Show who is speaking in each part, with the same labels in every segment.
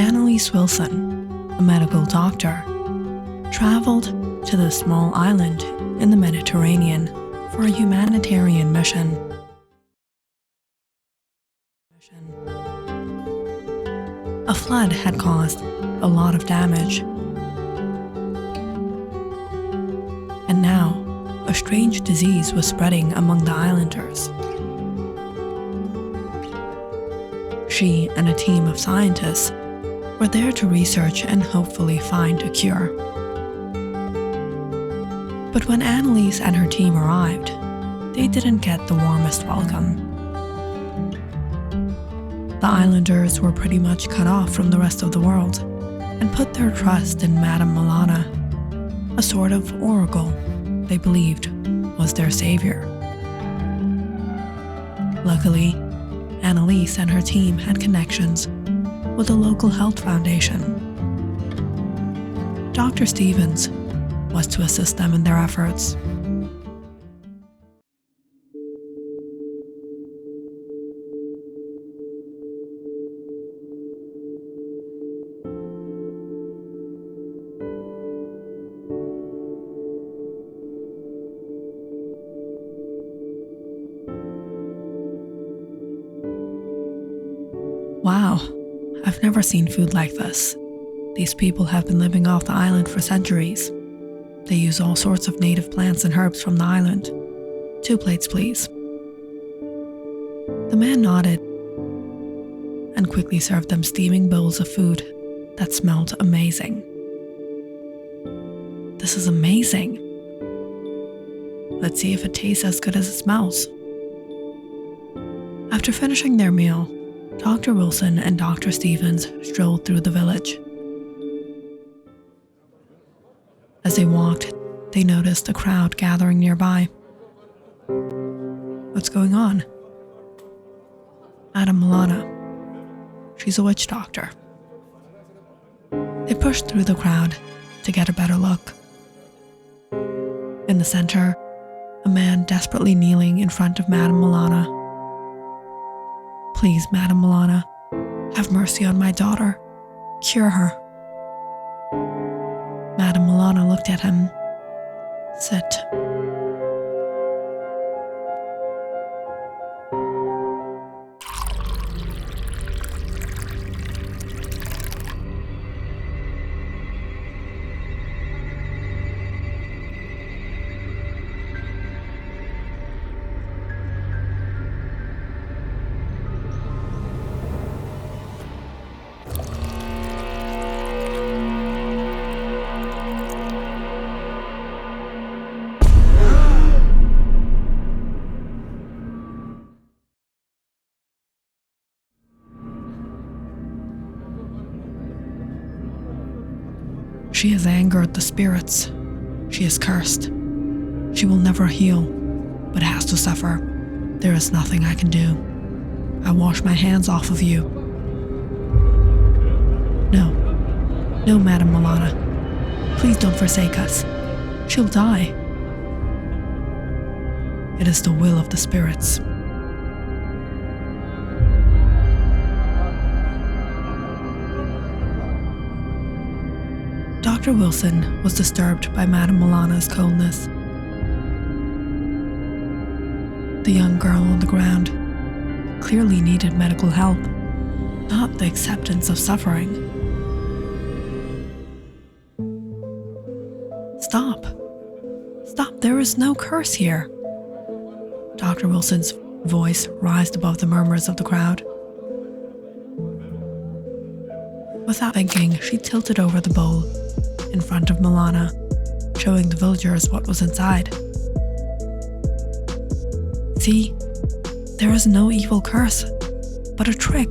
Speaker 1: Annalise Wilson, a medical doctor, traveled to the small island in the Mediterranean for a humanitarian mission. A flood had caused a lot of damage, and now a strange disease was spreading among the islanders. She and a team of scientists were there to research and hopefully find a cure. But when Annalise and her team arrived, they didn't get the warmest welcome. The islanders were pretty much cut off from the rest of the world and put their trust in Madame Milana, a sort of oracle they believed was their savior. Luckily, Annalise and her team had connections with a local health foundation. Dr. Stevens was to assist them in their efforts. Wow, I've never seen food like this. These people have been living off the island for centuries. They use all sorts of native plants and herbs from the island. 2 plates, please. The man nodded and quickly served them steaming bowls of food that smelled amazing. This is amazing. Let's see if it tastes as good as it smells. After finishing their meal, Dr. Wilson and Dr. Stevens strolled through the village. As they walked, they noticed a crowd gathering nearby. What's going on? Madame Milana. She's a witch doctor. They pushed through the crowd to get a better look. In the center, a man desperately kneeling in front of Madame Milana. Please, Madame Milana, have mercy on my daughter. Cure her. Madame Milana looked at him. Sit. She has angered the spirits. She is cursed. She will never heal, but has to suffer. There is nothing I can do. I wash my hands off of you. No, Madame Milana. Please don't forsake us. She'll die. It is the will of the spirits. Dr. Wilson was disturbed by Madame Milana's coldness. The young girl on the ground clearly needed medical help, not the acceptance of suffering. Stop, there is no curse here. Dr. Wilson's voice rised above the murmurs of the crowd. Without thinking, she tilted over the bowl in front of Milana, showing the villagers what was inside. See, there is no evil curse, but a trick.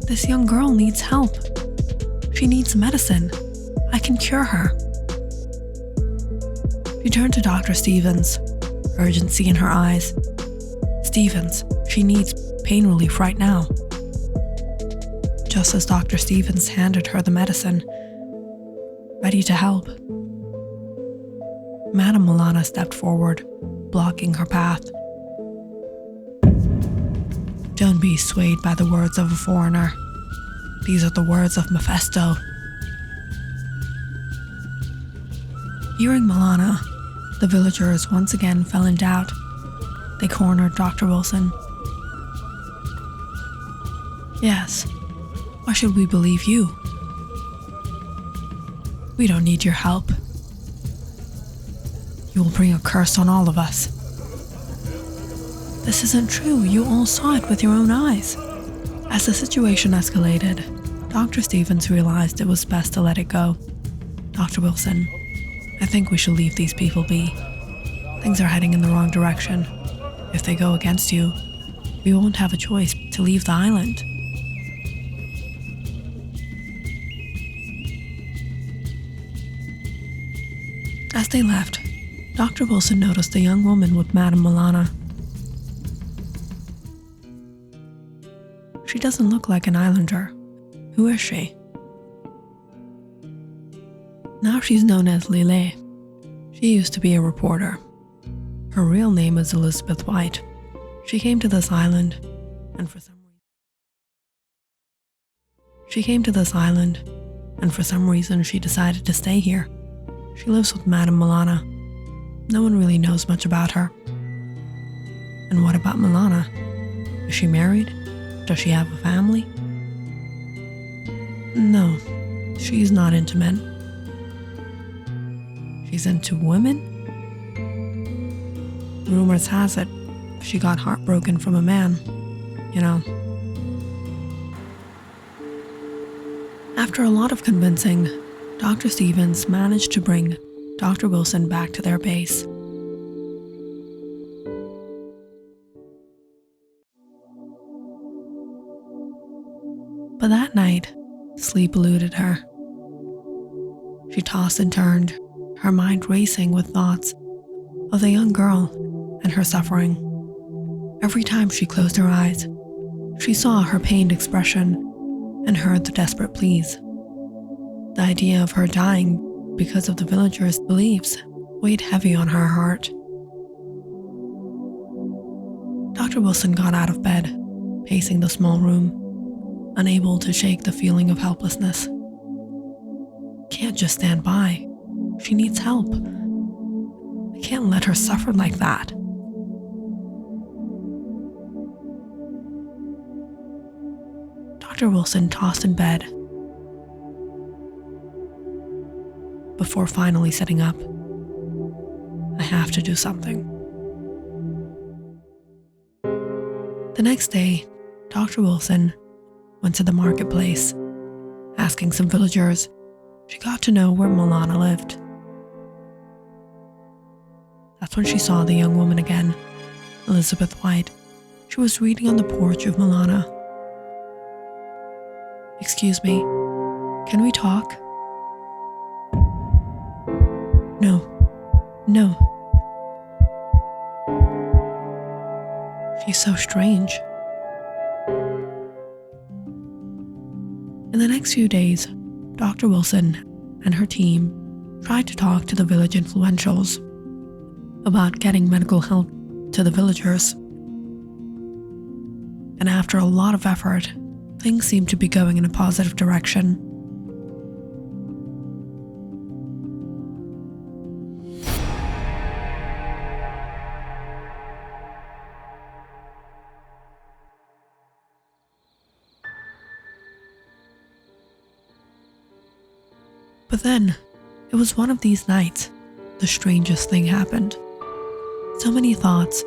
Speaker 1: This young girl needs help. She needs medicine. I can cure her. She turned to Dr. Stevens, urgency in her eyes. Stevens, she needs pain relief right now. Just as Dr. Stevens handed her the medicine, ready to help, Madame Milana stepped forward, blocking her path. Don't be swayed by the words of a foreigner. These are the words of Mephisto. Hearing Milana, the villagers once again fell in doubt. They cornered Dr. Wilson. Yes, why should we believe you? We don't need your help. You will bring a curse on all of us. This isn't true, you all saw it with your own eyes. As the situation escalated, Dr. Stevens realized it was best to let it go. Dr. Wilson, I think we should leave these people be. Things are heading in the wrong direction. If they go against you, we won't have a choice to leave the island. As they left, Dr. Wilson noticed a young woman with Madame Milana. She doesn't look like an islander. Who is she? Now she's known as Lile. She used to be a reporter. Her real name is Elizabeth White. She came to this island, and for some reason she decided to stay here. She lives with Madame Milana. No one really knows much about her. And what about Milana? Is she married? Does she have a family? No, she's not into men. She's into women? Rumors has it she got heartbroken from a man, you know. After a lot of convincing, Dr. Stevens managed to bring Dr. Wilson back to their base. But that night, sleep eluded her. She tossed and turned, her mind racing with thoughts of the young girl and her suffering. Every time she closed her eyes, she saw her pained expression and heard the desperate pleas. The idea of her dying because of the villagers' beliefs weighed heavy on her heart. Dr. Wilson got out of bed, pacing the small room, unable to shake the feeling of helplessness. Can't just stand by. She needs help. I can't let her suffer like that. Dr. Wilson tossed in bed before finally sitting up. I have to do something. The next day, Dr. Wilson went to the marketplace. Asking some villagers, she got to know where Milana lived. That's when she saw the young woman again, Elizabeth White. She was reading on the porch of Milana. Excuse me, can we talk? No. She's so strange. In the next few days, Dr. Wilson and her team tried to talk to the village influentials about getting medical help to the villagers. And after a lot of effort, things seemed to be going in a positive direction. But then, it was one of these nights, the strangest thing happened. So many thoughts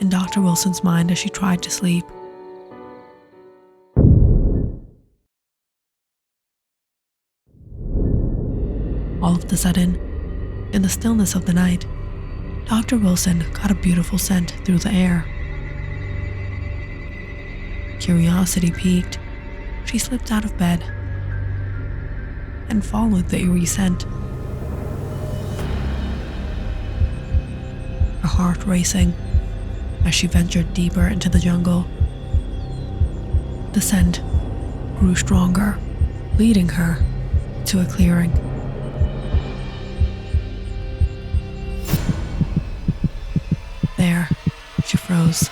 Speaker 1: in Dr. Wilson's mind as she tried to sleep. All of a sudden, in the stillness of the night, Dr. Wilson got a beautiful scent through the air. Curiosity piqued, she slipped out of bed and followed the eerie scent. Her heart racing as she ventured deeper into the jungle. The scent grew stronger, leading her to a clearing. There, she froze.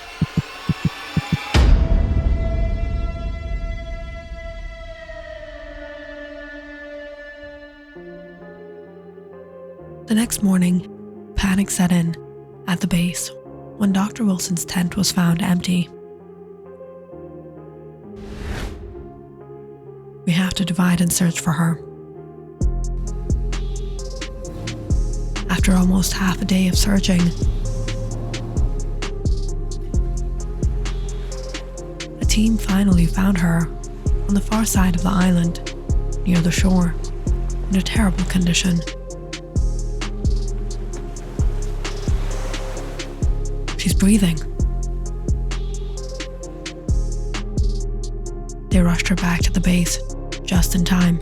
Speaker 1: The next morning, panic set in at the base when Dr. Wilson's tent was found empty. We have to divide and search for her. After almost half a day of searching, a team finally found her on the far side of the island, near the shore, in a terrible condition. She's breathing. They rushed her back to the base just in time.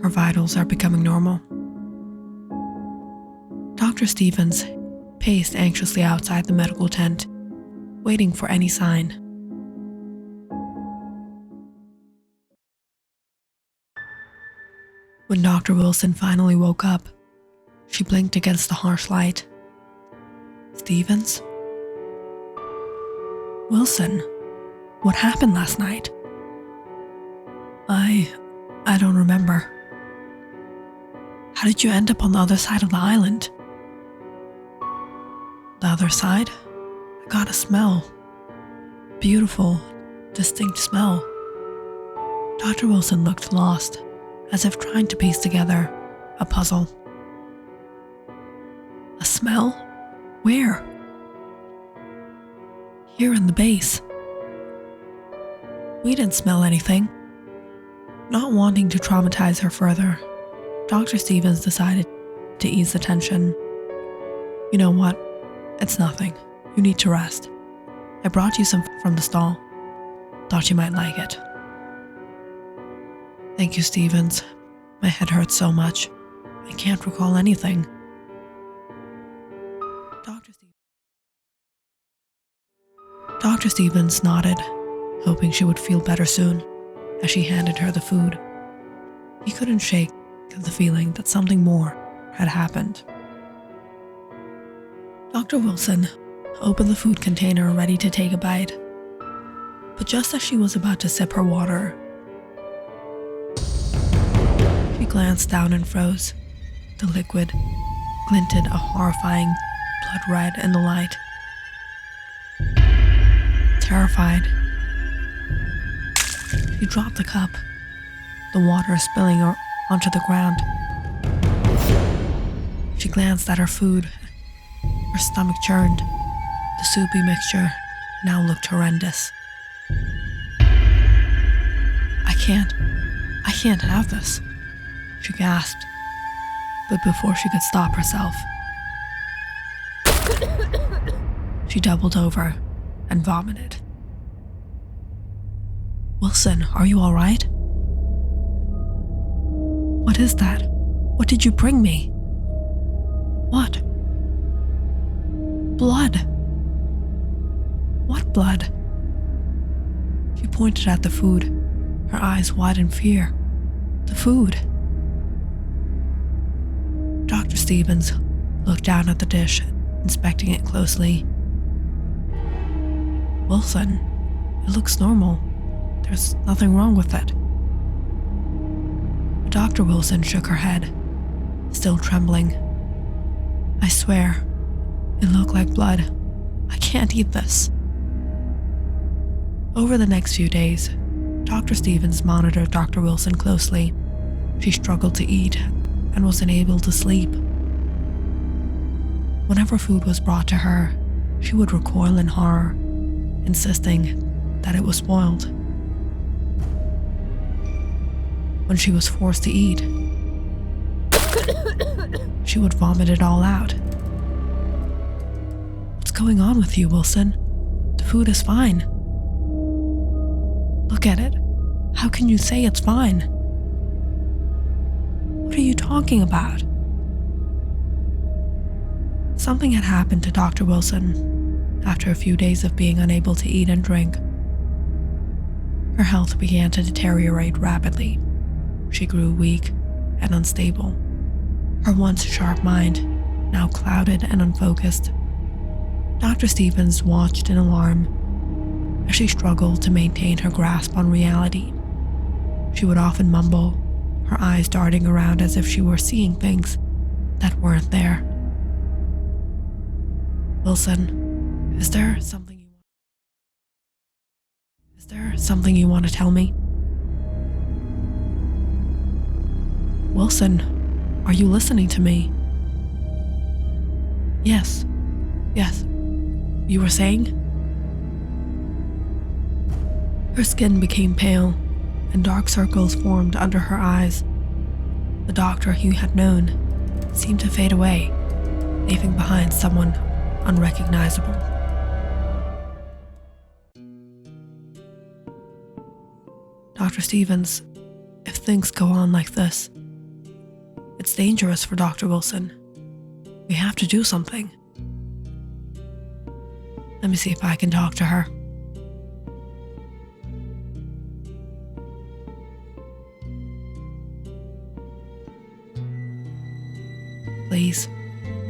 Speaker 1: Her vitals are becoming normal. Dr. Stevens paced anxiously outside the medical tent, waiting for any sign. When Dr. Wilson finally woke up, she blinked against the harsh light. Stevens? Wilson, what happened last night? I don't remember. How did you end up on the other side of the island? The other side? I got a smell. Beautiful, distinct smell. Dr. Wilson looked lost, as if trying to piece together a puzzle. A smell? Where? Here in the base. We didn't smell anything. Not wanting to traumatize her further, Dr. Stevens decided to ease the tension. You know what? It's nothing. You need to rest. I brought you some from the stall. Thought you might like it. Thank you, Stevens. My head hurts so much. I can't recall anything. Dr. Stevens nodded, hoping she would feel better soon, as she handed her the food. He couldn't shake the feeling that something more had happened. Dr. Wilson opened the food container ready to take a bite, but just as she was about to sip her water, she glanced down and froze. The liquid glinted a horrifying blood red in the light. Terrified, she dropped the cup, the water spilling onto the ground. She glanced at her food. Her stomach churned. The soupy mixture now looked horrendous. I can't have this, she gasped, but before she could stop herself, she doubled over and vomited. Wilson, are you all right? What is that? What did you bring me? What? Blood. What blood? She pointed at the food, her eyes wide in fear. The food. Dr. Stevens looked down at the dish, inspecting it closely. Wilson, it looks normal. There's nothing wrong with it. Dr. Wilson shook her head, still trembling. I swear, it looked like blood. I can't eat this. Over the next few days, Dr. Stevens monitored Dr. Wilson closely. She struggled to eat and was unable to sleep. Whenever food was brought to her, she would recoil in horror, insisting that it was spoiled. When she was forced to eat, she would vomit it all out. What's going on with you, Wilson? The food is fine. Look at it. How can you say it's fine? What are you talking about? Something had happened to Dr. Wilson after a few days of being unable to eat and drink. Her health began to deteriorate rapidly. She grew weak and unstable, her once sharp mind now clouded and unfocused. Dr. Stevens watched in alarm as she struggled to maintain her grasp on reality. She would often mumble, her eyes darting around as if she were seeing things that weren't there. Wilson, is there something you want to tell me? Wilson, are you listening to me? Yes. You were saying? Her skin became pale, and dark circles formed under her eyes. The doctor he had known seemed to fade away, leaving behind someone unrecognizable. Dr. Stevens, if things go on like this, it's dangerous for Dr. Wilson. We have to do something. Let me see if I can talk to her. Please,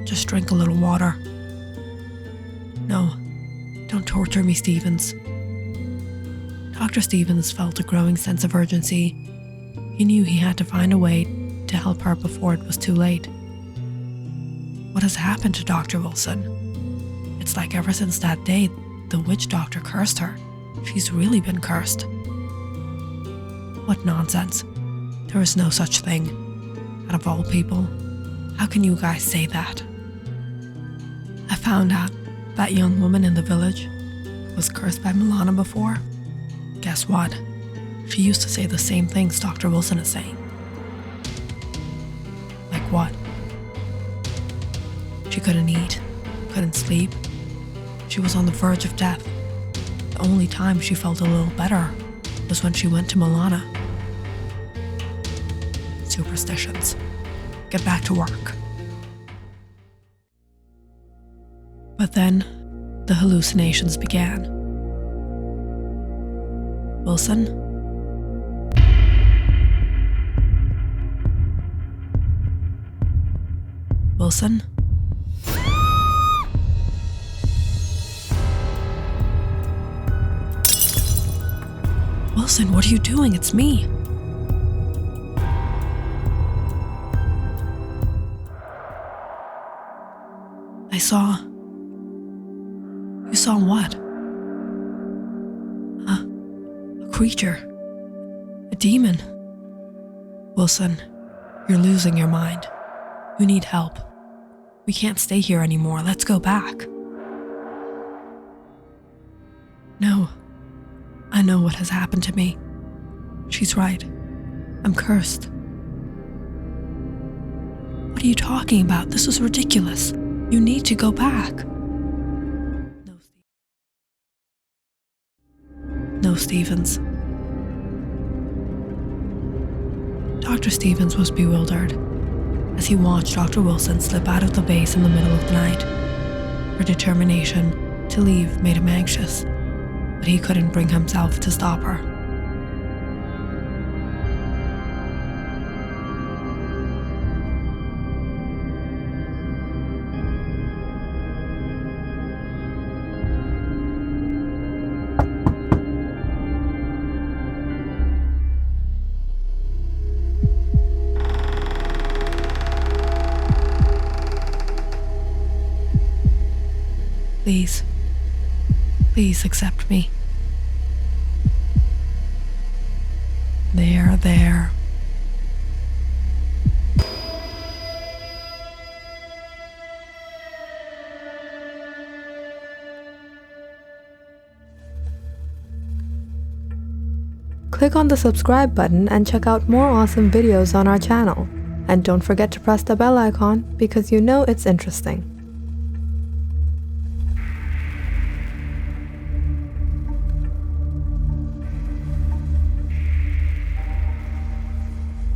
Speaker 1: just drink a little water. No, don't torture me, Stevens. Dr. Stevens felt a growing sense of urgency. He knew he had to find a way to help her before it was too late. What has happened to Dr. Wilson? It's like ever since that day the witch doctor cursed her, she's really been cursed. What nonsense. There is no such thing. Out of all people, how can you guys say that? I found out that young woman in the village was cursed by Milana before. Guess what? She used to say the same things Dr. Wilson is saying. Like what? She couldn't eat, couldn't sleep. She was on the verge of death. The only time she felt a little better was when she went to Milana. Superstitions. Get back to work. But then, the hallucinations began. Wilson? Wilson? Wilson, what are you doing? It's me. I saw... You saw what? A creature. A demon. Wilson, you're losing your mind. You need help. We can't stay here anymore. Let's go back. No. I know what has happened to me. She's right. I'm cursed. What are you talking about? This is ridiculous. You need to go back. No, Stevens. Dr. Stevens was bewildered as he watched Dr. Wilson slip out of the base in the middle of the night. Her determination to leave made him anxious, but he couldn't bring himself to stop her. Please accept me. There.
Speaker 2: Click on the subscribe button and check out more awesome videos on our channel. And don't forget to press the bell icon because you know it's interesting.